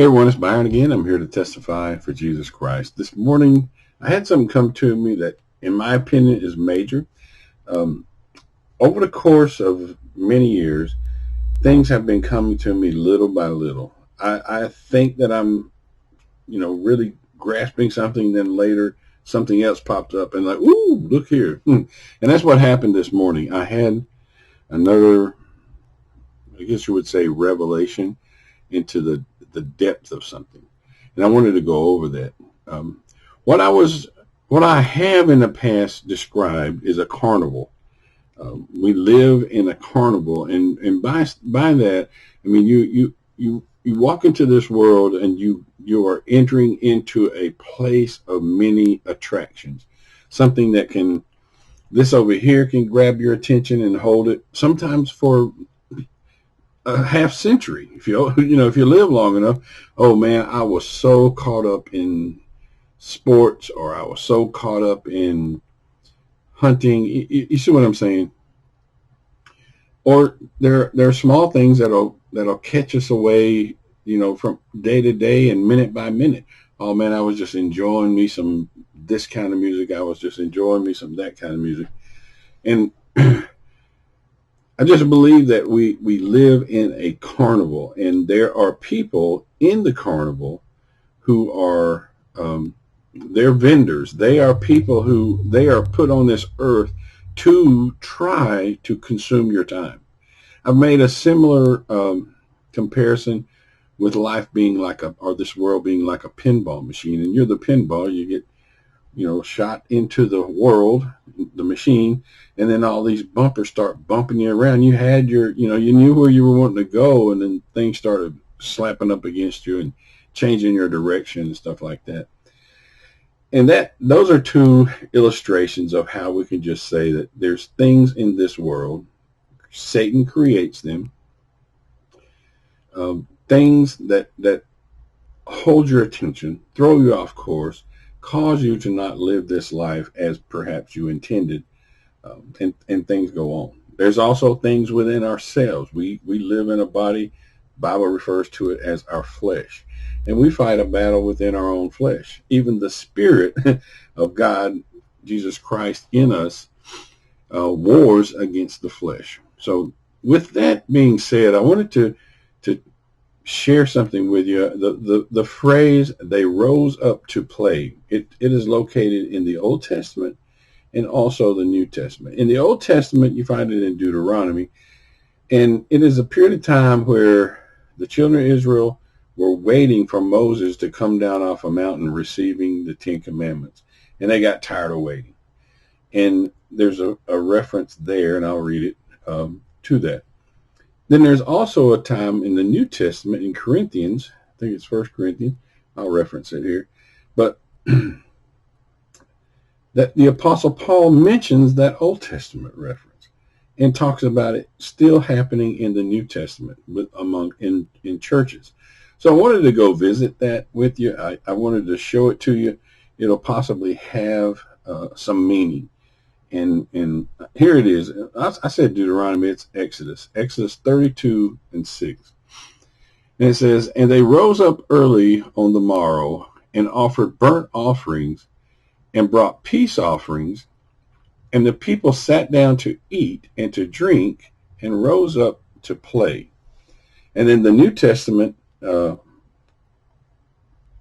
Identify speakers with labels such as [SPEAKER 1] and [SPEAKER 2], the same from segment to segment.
[SPEAKER 1] Hey everyone, it's Byron again. I'm here to testify for Jesus Christ. This morning, I had something come to me that, in my opinion, is major. Um, Over the course of many years, things have been coming to me little by little. I think that I'm, really grasping something. Then later, something else popped up, and like, ooh, look here. And that's what happened this morning. I had another, I guess you would say, revelation into the depth of something. And I wanted to go over that. Um, what I was, what I have in the past described is a carnival. We live in a carnival, and by that, I mean you walk into this world, and you are entering into a place of many attractions. Something that can, this over here can grab your attention and hold it. Sometimes for a half century. If you if you live long enough, oh man, I was so caught up in sports, or I was so caught up in hunting. You see what I'm saying? Or there are small things that'll catch us away, from day to day and minute by minute. Oh man, I was just enjoying me some this kind of music. I was just enjoying me some that kind of music, and I just believe that we live in a carnival, and there are people in the carnival who are, they're vendors. They are people who, they are put on this earth to try to consume your time. I've made a similar comparison with life being like or this world being like a pinball machine, and you're the pinball. You get, shot into the world, the machine, and then all these bumpers start bumping you around. You had your, you knew where you were wanting to go, and then things started slapping up against you and changing your direction and stuff like that. And those are two illustrations of how we can just say that there's things in this world. Satan creates them. Things that hold your attention, throw you off course, cause you to not live this life as perhaps you intended, and things go on. There's also things within ourselves. We live in a body. Bible refers to it as our flesh, and we fight a battle within our own flesh. Even the Spirit of God, Jesus Christ in us, wars against the flesh. So with that being said, I wanted to share something with you. The phrase, they rose up to play, it is located in the Old Testament and also the New Testament. In the Old Testament, you find it in Deuteronomy, and it is a period of time where the children of Israel were waiting for Moses to come down off a mountain receiving the Ten Commandments, and they got tired of waiting. And there's a reference there, and I'll read it to that. Then there's also a time in the New Testament in Corinthians, I think it's 1 Corinthians, I'll reference it here, but that the Apostle Paul mentions that Old Testament reference and talks about it still happening in the New Testament in churches. So I wanted to go visit that with you. I wanted to show it to you. It'll possibly have some meaning. And here it is. I said Deuteronomy, it's Exodus 32:6. And it says, and they rose up early on the morrow and offered burnt offerings and brought peace offerings, and the people sat down to eat and to drink and rose up to play. And in the New Testament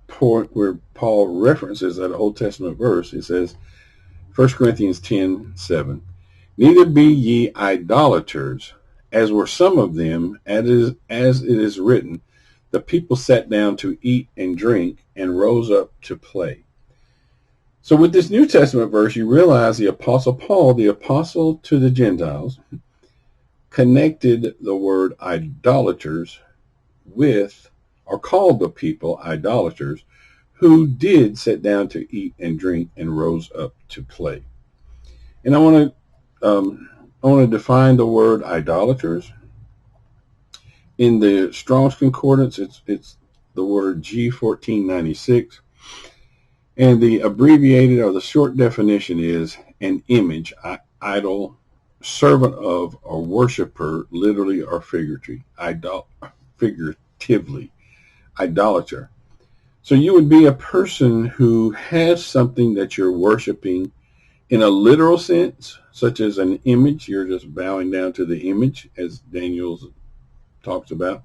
[SPEAKER 1] point where Paul references that Old Testament verse, it says, 1 Corinthians 10:7, neither be ye idolaters, as were some of them, as it is written, the people sat down to eat and drink and rose up to play. So with this New Testament verse, you realize the Apostle Paul, the apostle to the Gentiles, connected the word idolaters with, or called the people idolaters, who did sit down to eat and drink and rose up to play. And I want to define the word idolaters. In the Strong's Concordance, it's the word G1496, and the abbreviated or the short definition is an image, idol, servant of, or worshiper, literally or figuratively. idolater. So you would be a person who has something that you're worshiping in a literal sense, such as an image. You're just bowing down to the image, as Daniel talks about.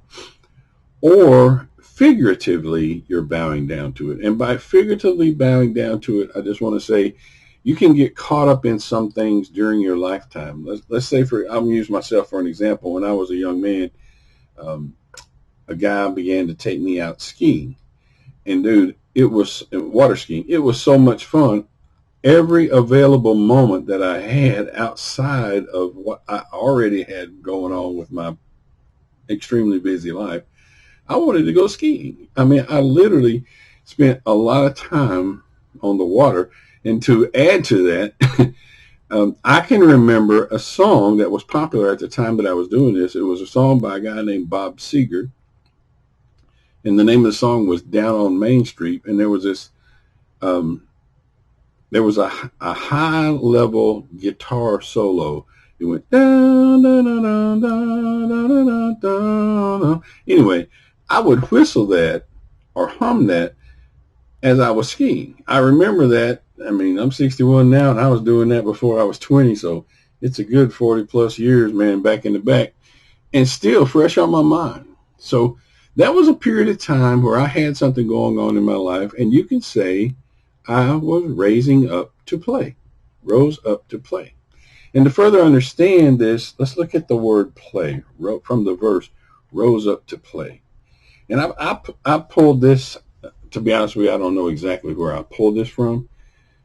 [SPEAKER 1] Or figuratively, you're bowing down to it. And by figuratively bowing down to it, I just want to say you can get caught up in some things during your lifetime. Let's say, I'm going to use myself for an example. When I was a young man, a guy began to take me out skiing. And dude, it was water skiing. It was so much fun. Every available moment that I had outside of what I already had going on with my extremely busy life, I wanted to go skiing. I mean, I literally spent a lot of time on the water. And to add to that, I can remember a song that was popular at the time that I was doing this. It was a song by a guy named Bob Seger. And the name of the song was Down on Main Street. And there was this, there was a high level guitar solo. It went down, down, down, down, down, down, down. Anyway, I would whistle that or hum that as I was skiing. I remember that. I mean, I'm 61 now, and I was doing that before I was 20, so it's a good 40 plus years, man, back in the back, and still fresh on my mind. So that was a period of time where I had something going on in my life, and you can say I was raising up to play, rose up to play. And to further understand this, let's look at the word play from the verse, rose up to play. And I pulled this, to be honest with you, I don't know exactly where I pulled this from.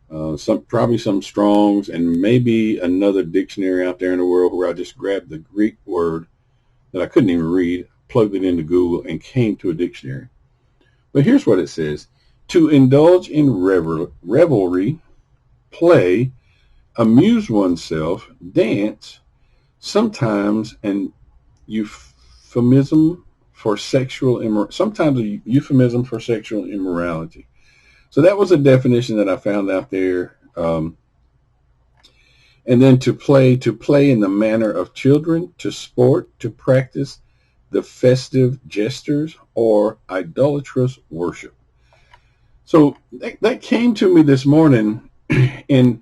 [SPEAKER 1] Probably some Strong's and maybe another dictionary out there in the world where I just grabbed the Greek word that I couldn't even read, plugged it into Google, and came to a dictionary. But here's what it says. To indulge in revelry, play, amuse oneself, dance, sometimes an euphemism for sexual immorality. So that was a definition that I found out there. And then to play in the manner of children, to sport, to practice the festive gestures or idolatrous worship. So that came to me this morning, and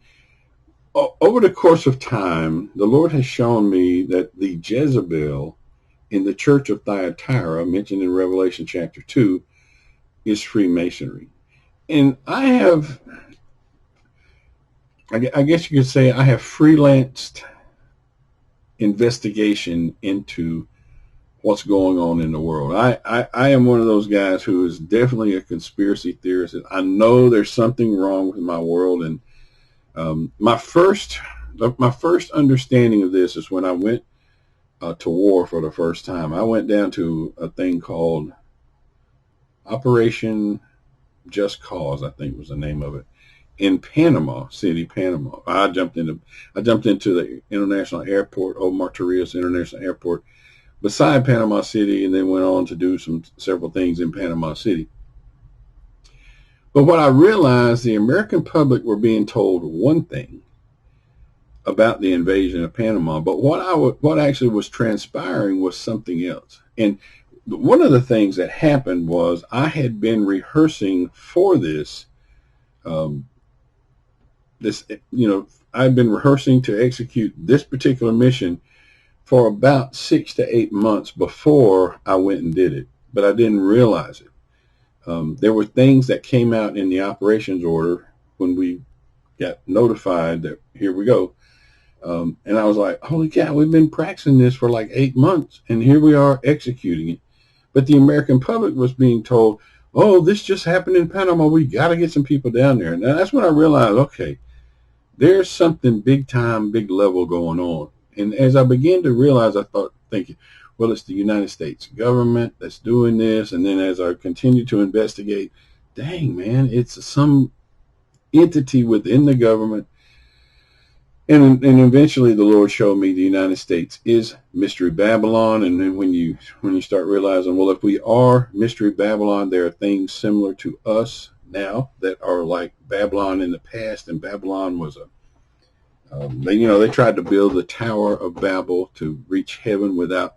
[SPEAKER 1] over the course of time, the Lord has shown me that the Jezebel in the church of Thyatira, mentioned in Revelation chapter 2, is Freemasonry. And I guess you could say I have freelanced investigation into what's going on in the world. I am one of those guys who is definitely a conspiracy theorist. I know there's something wrong with my world. And my first understanding of this is when I went to war for the first time. I went down to a thing called Operation Just Cause, I think was the name of it, in Panama City, Panama. I jumped into the international airport, Omar Torrijos International Airport, beside Panama City, and then went on to do several things in Panama City. But what I realized, the American public were being told one thing about the invasion of Panama, but what actually was transpiring was something else. And one of the things that happened was I had been rehearsing for this. I'd been rehearsing to execute this particular mission for about 6 to 8 months before I went and did it, but I didn't realize it. There were things that came out in the operations order when we got notified that here we go. And I was like, holy cow, we've been practicing this for like 8 months, and here we are executing it. But the American public was being told, oh, this just happened in Panama. We got to get some people down there. And that's when I realized, okay, there's something big time, big level going on. And as I began to realize, I thought, thinking, well, it's the United States government that's doing this. And then as I continued to investigate, dang, man, it's some entity within the government. And eventually the Lord showed me the United States is Mystery Babylon. And then when you start realizing, well, if we are Mystery Babylon, there are things similar to us now that are like Babylon in the past. And Babylon was they tried to build the Tower of Babel to reach heaven without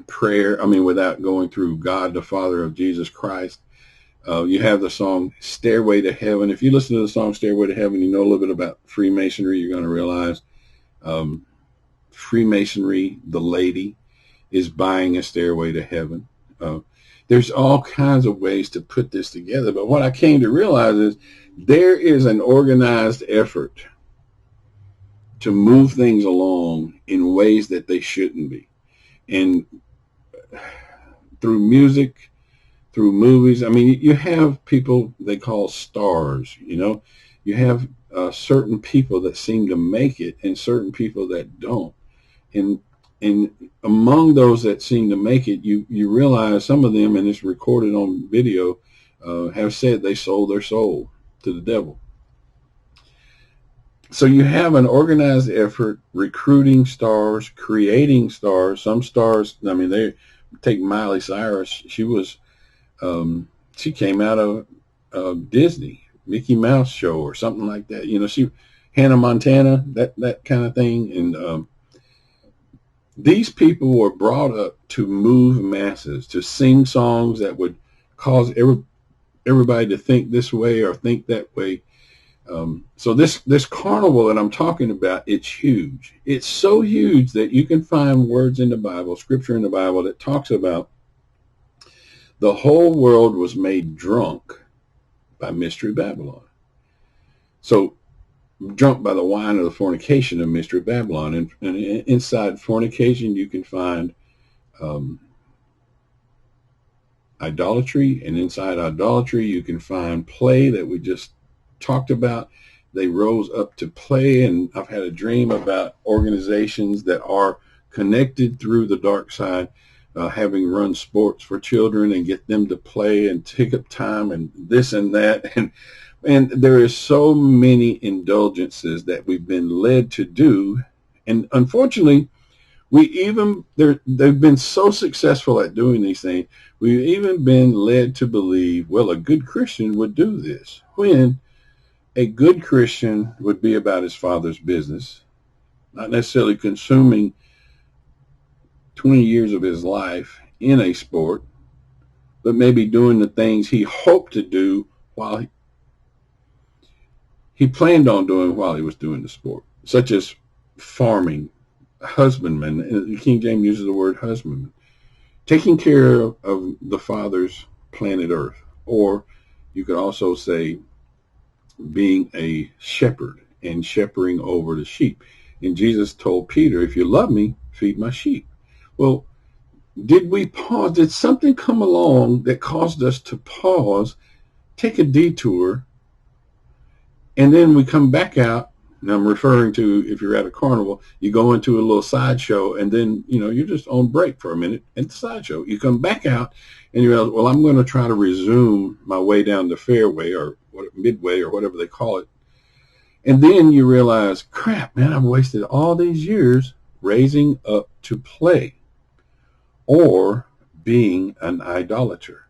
[SPEAKER 1] prayer. I mean, without going through God, the Father of Jesus Christ. You have the song Stairway to Heaven. If you listen to the song Stairway to Heaven, you know a little bit about Freemasonry. You're going to realize Freemasonry, the lady, is buying a stairway to heaven. There's all kinds of ways to put this together. But what I came to realize is there is an organized effort to move things along in ways that they shouldn't be. And through music, through movies, I mean, you have people they call stars, you have certain people that seem to make it and certain people that don't. And among those that seem to make it, you realize some of them, and it's recorded on video, have said they sold their soul to the devil. So you have an organized effort recruiting stars, creating stars. Some stars, I mean, they take Miley Cyrus. She came out of Disney, Mickey Mouse show or something like that. Hannah Montana, that kind of thing. And these people were brought up to move masses, to sing songs that would cause everybody to think this way or think that way. So this carnival that I'm talking about, it's huge. It's so huge that you can find words in the Bible, scripture in the Bible, that talks about the whole world was made drunk by Mystery Babylon. So drunk by the wine of the fornication of Mystery Babylon. And inside fornication, you can find idolatry. And inside idolatry, you can find play that we just talked about. They rose up to play. And I've had a dream about organizations that are connected through the dark side, having run sports for children and get them to play and take up time and this and that. And there is so many indulgences that we've been led to do. And unfortunately, they've been so successful at doing these things. We've even been led to believe, well, a good Christian would do this, when a good Christian would be about his Father's business, not necessarily consuming 20 years of his life in a sport, but maybe doing the things he hoped to do while he planned on doing while he was doing the sport, such as farming, husbandman. King James uses the word husbandman, taking care of the Father's planet Earth. Or you could also say being a shepherd and shepherding over the sheep. And Jesus told Peter, if you love me, feed my sheep. Well, did we pause? Did something come along that caused us to pause, take a detour, and then we come back out? And I'm referring to, if you're at a carnival, you go into a little sideshow, and then, you're just on break for a minute at the sideshow. You come back out, and you realize, well, I'm going to try to resume my way down the fairway or midway or whatever they call it. And then you realize, crap, man, I've wasted all these years raising up to play or being an idolater.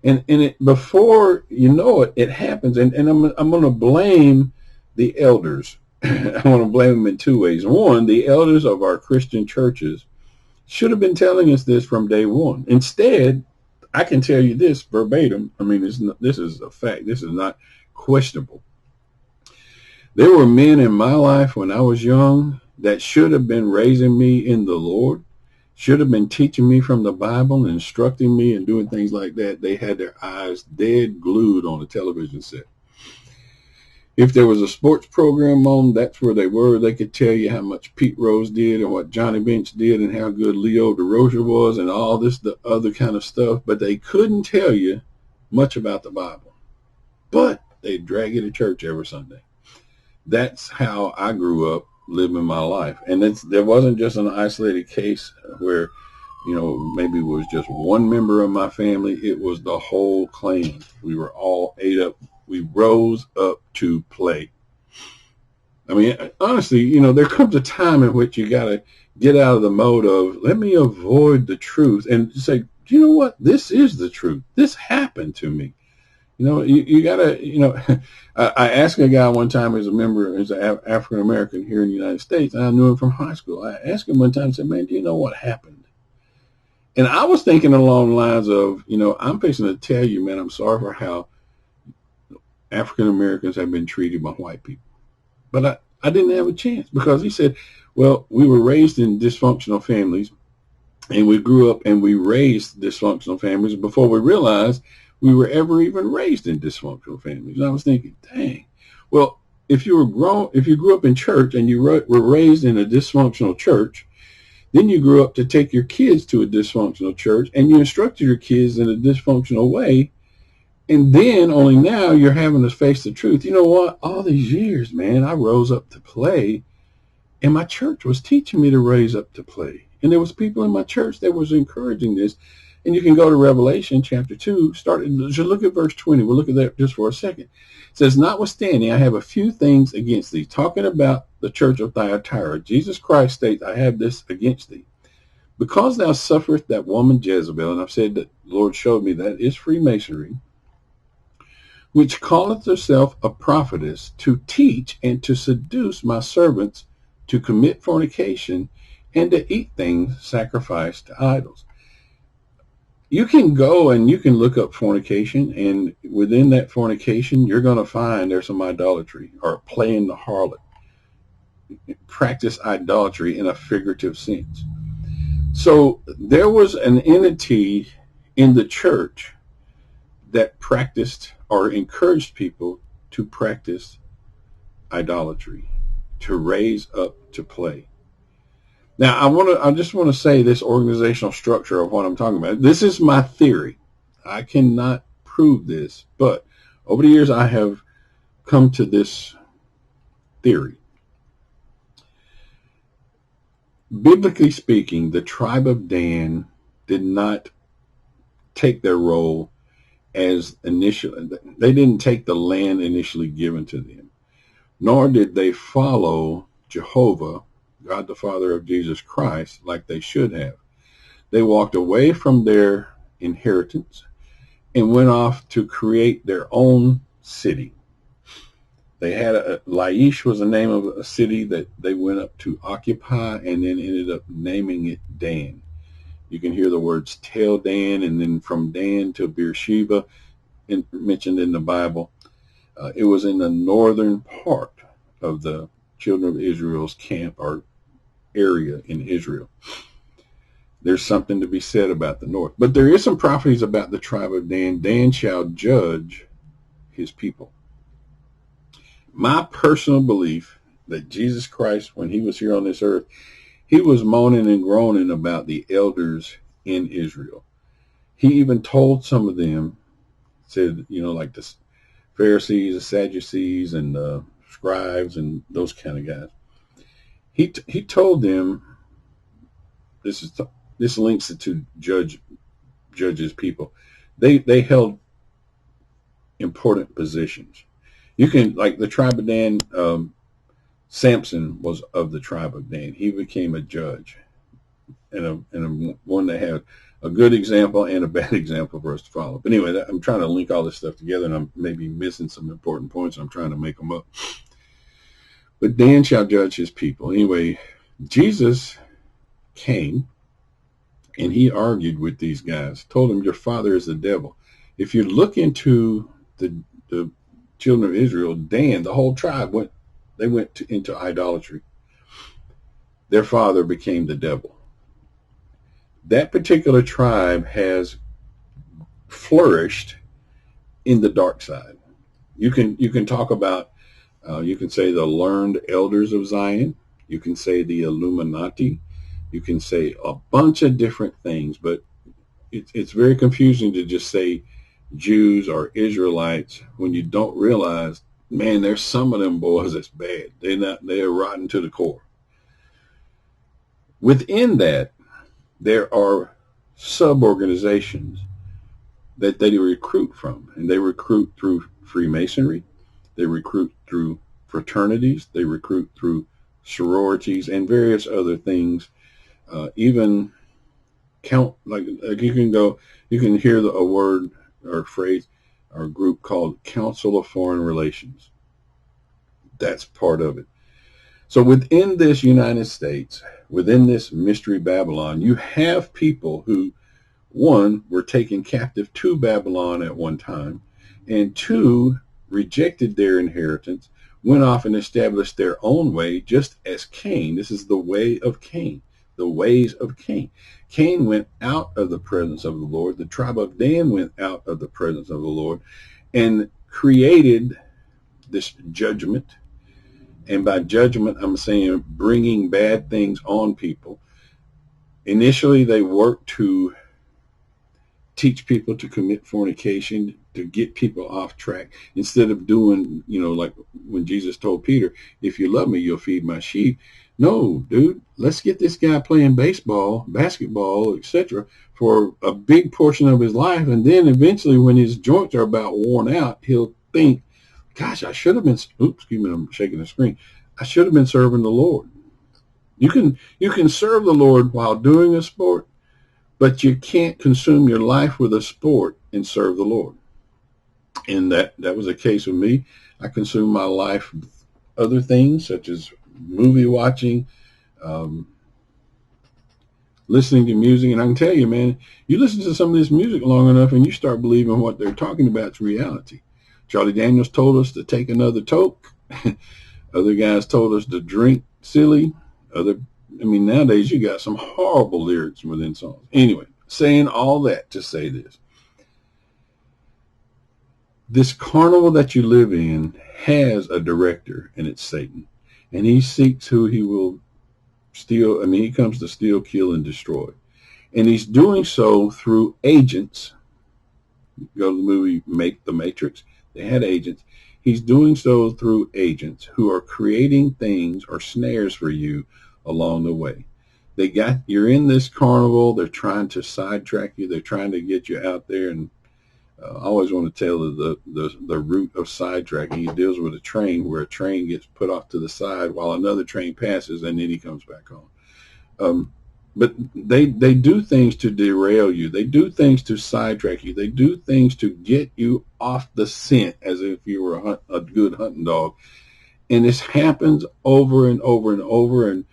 [SPEAKER 1] And before you know it, it happens. And I'm going to blame the elders. I want to blame them in two ways. One, the elders of our Christian churches should have been telling us this from day one. Instead, I can tell you this verbatim. I mean, this is a fact. This is not questionable. There were men in my life when I was young that should have been raising me in the Lord, should have been teaching me from the Bible, instructing me and doing things like that. They had their eyes dead glued on the television set. If there was a sports program on, that's where they were. They could tell you how much Pete Rose did and what Johnny Bench did and how good Leo DeRocher was and all this, the other kind of stuff. But they couldn't tell you much about the Bible. But they'd drag you to church every Sunday. That's how I grew up living my life. And there wasn't just an isolated case where, maybe it was just one member of my family. It was the whole clan. We were all ate up. We rose up to play. I mean, honestly, there comes a time in which you got to get out of the mode of, let me avoid the truth and say, you know what? This is the truth. This happened to me. You got to, I asked a guy one time who's an African-American here in the United States, and I knew him from high school. I asked him one time, I said, man, do you know what happened? And I was thinking along the lines of, I'm fixing to tell you, man, I'm sorry for how African Americans have been treated by white people. But I didn't have a chance because he said, well, we were raised in dysfunctional families and we grew up and we raised dysfunctional families before we realized we were ever even raised in dysfunctional families. And I was thinking, dang, well, if you grew up in church and you were raised in a dysfunctional church, then you grew up to take your kids to a dysfunctional church and you instructed your kids in a dysfunctional way. And then only now you're having to face the truth. You know what? All these years, man, I rose up to play and my church was teaching me to raise up to play. And there was people in my church that was encouraging this. And you can go to Revelation chapter 2, just look at verse 20. We'll look at that just for a second. It says, notwithstanding, I have a few things against thee. Talking about the church of Thyatira, Jesus Christ states, I have this against thee. Because thou sufferest that woman Jezebel, and I've said that the Lord showed me that is Freemasonry, which calleth herself a prophetess, to teach and to seduce my servants to commit fornication and to eat things sacrificed to idols. You can go and you can look up fornication, and within that fornication, you're going to find there's some idolatry or playing the harlot. Practice idolatry in a figurative sense. So there was an entity in the church that practiced or encouraged people to practice idolatry, to raise up to play. Now, I just want to say this organizational structure of what I'm talking about. This is my theory. I cannot prove this, but over the years I have come to this theory. Biblically speaking, the tribe of Dan did not take their role as initially. They didn't take the land initially given to them, nor did they follow Jehovah, God the Father of Jesus Christ, like they should have. They walked away from their inheritance and went off to create their own city. They had Laish was the name of a city that they went up to occupy and then ended up naming it Dan. You can hear the words Tel Dan, and then from Dan to Beersheba, mentioned in the Bible. It was in the northern part of the children of Israel's camp or area in Israel. There's something to be said about the north. But there is some prophecies about the tribe of Dan. Dan shall judge his people. My personal belief that Jesus Christ, when he was here on this earth, he was moaning and groaning about the elders in Israel. He even told some of them, said, like the Pharisees, the Sadducees, and the scribes, and those kind of guys. He told them, this links it to judges people. They held important positions. You can, like the tribe of Dan, Samson was of the tribe of Dan. He became a judge, and one that had a good example and a bad example for us to follow. But anyway, I'm trying to link all this stuff together, and I'm maybe missing some important points. I'm trying to make them up. But Dan shall judge his people. Anyway, Jesus came, and he argued with these guys, told them, your father is the devil. If you look into the children of Israel, Dan, the whole tribe, went into idolatry. Their father became the devil. That particular tribe has flourished in the dark side. You can talk about, you can say the learned elders of Zion. You can say the Illuminati. You can say a bunch of different things, but it's very confusing to just say Jews or Israelites when you don't realize, man, there's some of them boys that's bad. They're rotten to the core. Within that, there are sub-organizations that they recruit from, and they recruit through Freemasonry, they recruit through fraternities, they recruit through sororities and various other things. Even like you can hear a word or phrase or group called Council of Foreign Relations. That's part of it. So within this United States, within this mystery Babylon, you have people who one, were taken captive to Babylon at one time, and two, rejected their inheritance, went off and established their own way, just as Cain. This is the way of Cain, the ways of Cain. Cain went out of the presence of the Lord. The tribe of Dan went out of the presence of the Lord and created this judgment. And by judgment, I'm saying bringing bad things on people. Initially, they worked to teach people to commit fornication, to get people off track, instead of doing, like when Jesus told Peter, if you love me, you'll feed my sheep. No, dude, let's get this guy playing baseball, basketball, etc. for a big portion of his life. And then eventually when his joints are about worn out, he'll think, gosh, I should have been, excuse me, I'm shaking the screen. I should have been serving the Lord. You can serve the Lord while doing a sport, but you can't consume your life with a sport and serve the Lord. And that was a case with me. I consumed my life with other things, such as movie watching, listening to music. And I can tell you, man, you listen to some of this music long enough and you start believing what they're talking about is reality. Charlie Daniels told us to take another toke. Other guys told us to drink silly. Nowadays you got some horrible lyrics within songs. Anyway, saying all that to say this. This carnival that you live in has a director, and it's Satan. And he seeks who he will steal. He comes to steal, kill, and destroy. And he's doing so through agents. Go to the movie The Matrix. They had agents. He's doing so through agents who are creating things or snares for you along the way. You're in this carnival. They're trying to sidetrack you. They're trying to get you out there. And I always want to tell the route of sidetracking. He deals with a train where a train gets put off to the side while another train passes, and then he comes back on. But they do things to derail you. They do things to sidetrack you. They do things to get you off the scent as if you were a good hunting dog. And this happens over and over and over. And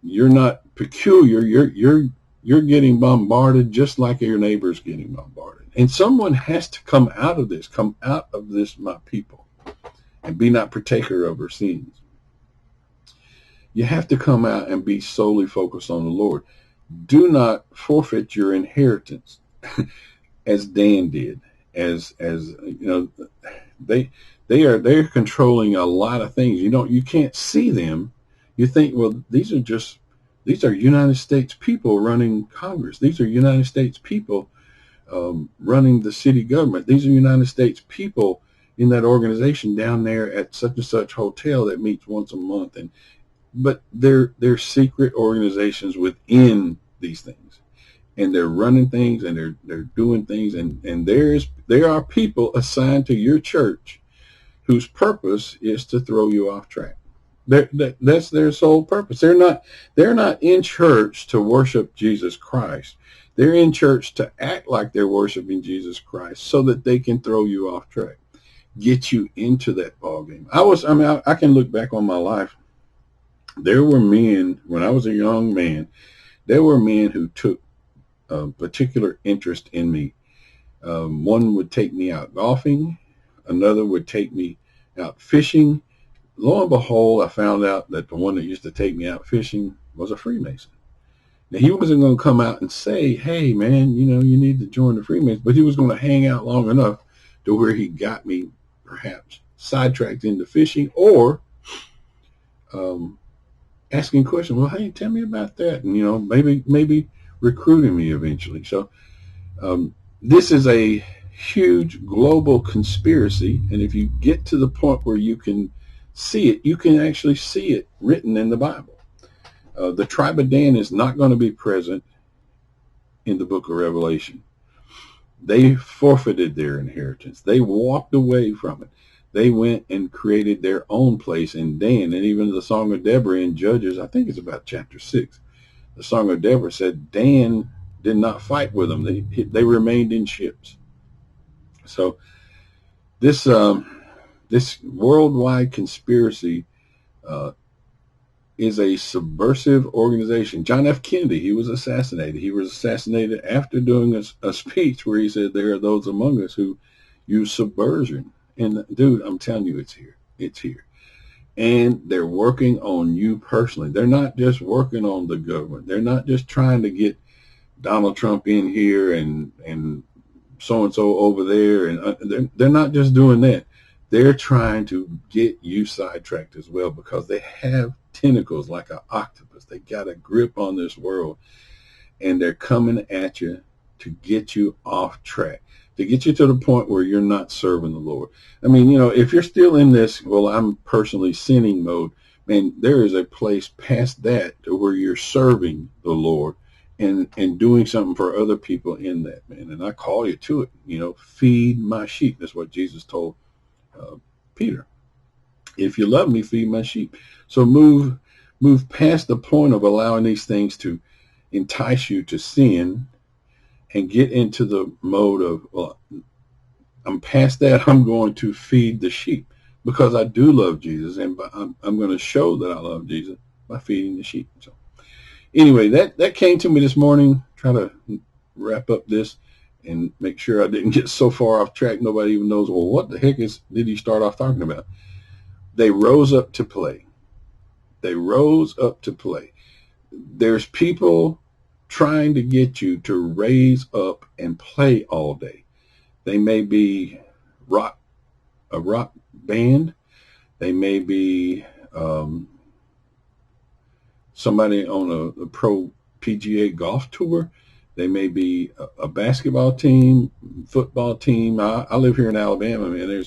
[SPEAKER 1] you're not peculiar. You're getting bombarded just like your neighbor's getting bombarded. And someone has to come out of this. Come out of this, my people, and be not partaker of her sins. You have to come out and be solely focused on the Lord. Do not forfeit your inheritance, as Dan did. They're controlling a lot of things. You can't see them. You think, well, these are United States people running Congress. These are United States people running the city government. These are United States people in that organization down there at such and such hotel that meets once a month. But they're secret organizations within these things, and they're running things and they're doing things, and there are people assigned to your church whose purpose is to throw you off track. That's their sole purpose. They're not in church to worship Jesus Christ. They're in church to act like they're worshiping Jesus Christ so that they can throw you off track, get you into that ballgame. I can look back on my life. There were men, when I was a young man, there were men who took a particular interest in me. One would take me out golfing. Another would take me out fishing. Lo and behold, I found out that the one that used to take me out fishing was a Freemason. Now, he wasn't going to come out and say, hey, man, you need to join the Freemasons, but he was going to hang out long enough to where he got me perhaps sidetracked into fishing or asking questions. Well, hey, tell me about that. And, maybe recruiting me eventually. So this is a huge global conspiracy. And if you get to the point where you can see it, you can actually see it written in the Bible. The tribe of Dan is not going to be present in the book of Revelation. They forfeited their inheritance. They walked away from it. They went and created their own place in Dan. And even the Song of Deborah in Judges, I think it's about chapter 6, the Song of Deborah said Dan did not fight with them. They remained in ships. So this worldwide conspiracy is a subversive organization. John F. Kennedy, he was assassinated. He was assassinated after doing a speech where he said, there are those among us who use subversion. And dude, I'm telling you, it's here. It's here. And they're working on you personally. They're not just working on the government. They're not just trying to get Donald Trump in here and so-and-so over there. And they're not just doing that. They're trying to get you sidetracked as well, because they have tentacles like an octopus. They got a grip on this world, and they're coming at you to get you off track, to get you to the point where you're not serving the Lord. I mean, if you're still in this, well, I'm personally sinning mode, man, there is a place past that to where you're serving the Lord and doing something for other people in that, man. And I call you to it, feed my sheep. That's what Jesus told Peter. If you love me, feed my sheep. So move past the point of allowing these things to entice you to sin, and get into the mode of, well, I'm past that. I'm going to feed the sheep, because I do love Jesus, and I'm going to show that I love Jesus by feeding the sheep. So anyway, that came to me this morning. Try to wrap up this and make sure I didn't get so far off track nobody even knows, well, what the heck did he start off talking about? They rose up to play. They rose up to play. There's people trying to get you to raise up and play all day. They may be a rock band. They may be somebody on a pro PGA golf tour. They may be a basketball team, football team. I live here in Alabama, man.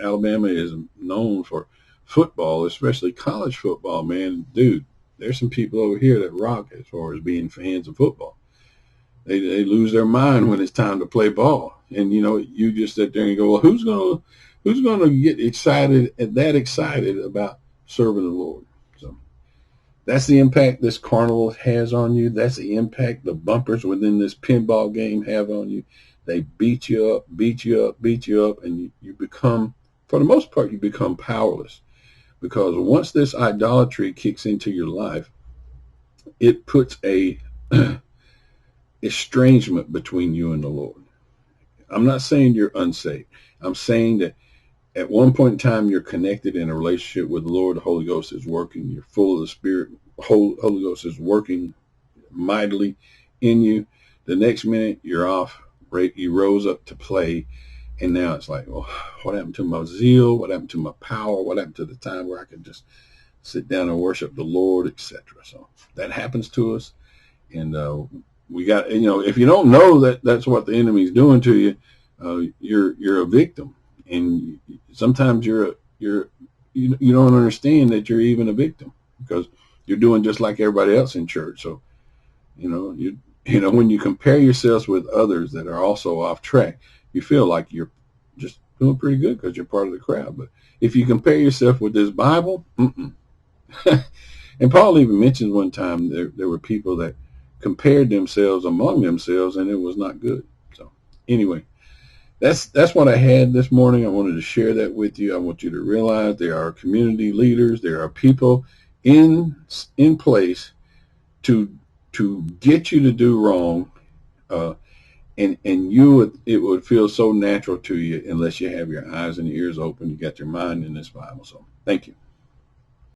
[SPEAKER 1] Alabama is known for football, especially college football, man. Dude, there's some people over here that rock as far as being fans of football. They lose their mind when it's time to play ball. And, you just sit there and go, well, who's going to get excited about serving the Lord? So that's the impact this carnival has on you. That's the impact the bumpers within this pinball game have on you. They beat you up, and you become, for the most part, you become powerless. Because once this idolatry kicks into your life, it puts a estrangement between you and the Lord. I'm not saying you're unsaved. I'm saying that at one point in time, you're connected in a relationship with the Lord. The Holy Ghost is working. You're full of the Spirit. Holy Ghost is working mightily in you. The next minute, you're off. You rose up to play. And now it's like, well, what happened to my zeal? What happened to my power? What happened to the time where I could just sit down and worship the Lord, etc.? So that happens to us. And we got, if you don't know that that's what the enemy's doing to you, you're a victim. And sometimes you don't understand that you're even a victim, because you're doing just like everybody else in church. So, when you compare yourselves with others that are also off track, you feel like you're just doing pretty good because you're part of the crowd. But if you compare yourself with this Bible, and Paul even mentioned one time there were people that compared themselves among themselves, and it was not good. So anyway, that's what I had this morning. I wanted to share that with you. I want you to realize there are community leaders, there are people in place to get you to do wrong. And it would feel so natural to you unless you have your eyes and ears open. You got your mind in this Bible. So thank you.